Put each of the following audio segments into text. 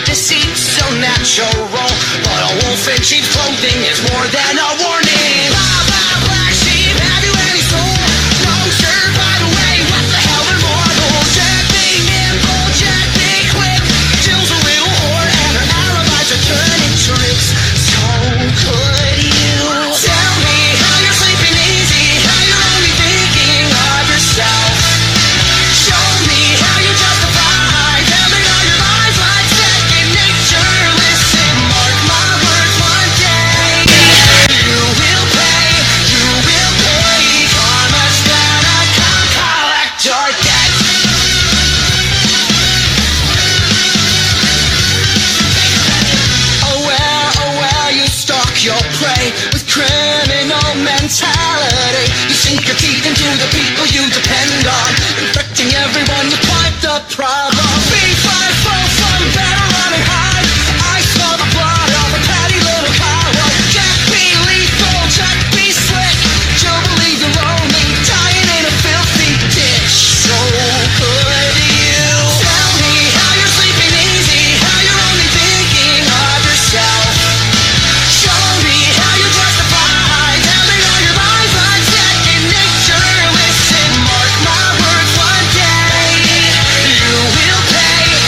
deceit so natural, but a wolf in sheep's clothing is more than a warning. Blah, blah, black sheep, have you any soul? No, sir, by the way, what the hell are mortals? Jack be nimble, Jack be quick. Jill's a little whore and her alibis are turning tricks. So could you tell me how you're sleeping easy, how you're only thinking of yourself? Show me how you justify telling all your lies like second nature. Listen, mark my words, one day you will pay, karma's gonna come collect your debt. Aware, you stalk your prey with criminal mentality. You sink your teeth into the people you depend on, infecting everyone with quite the problem. B5 from better running high. I smell the blood of a petty little coward. Jack be lethal, Jack be slick. Joe believe you're lonely, dying in a filthy ditch. So could you tell me how you're sleeping easy, how you're only thinking of yourself? Show me how you justify telling all your lies like second nature. Listen, mark my words, one day you will pay,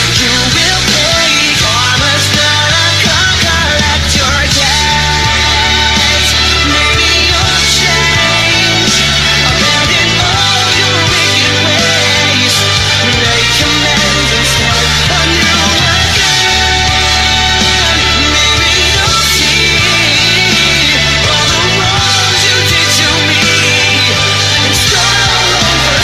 karma's gonna come collect your debt. Maybe you'll change, abandon all your wicked ways, make amends and start anew again. Maybe you'll see all the wrongs you did to me and start all over.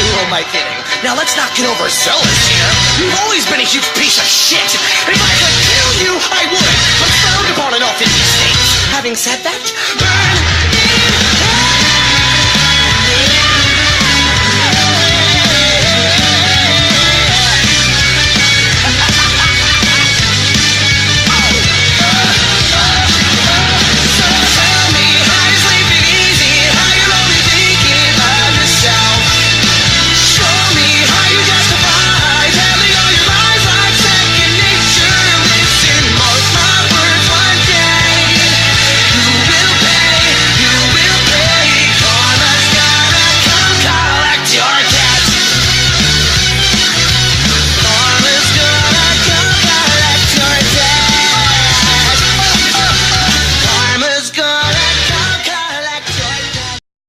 Who am I kidding? Now let's not get overzealous here. You've always been a huge piece of shit. If I could kill you, I would. I'm frowned upon enough in these states. Having said that,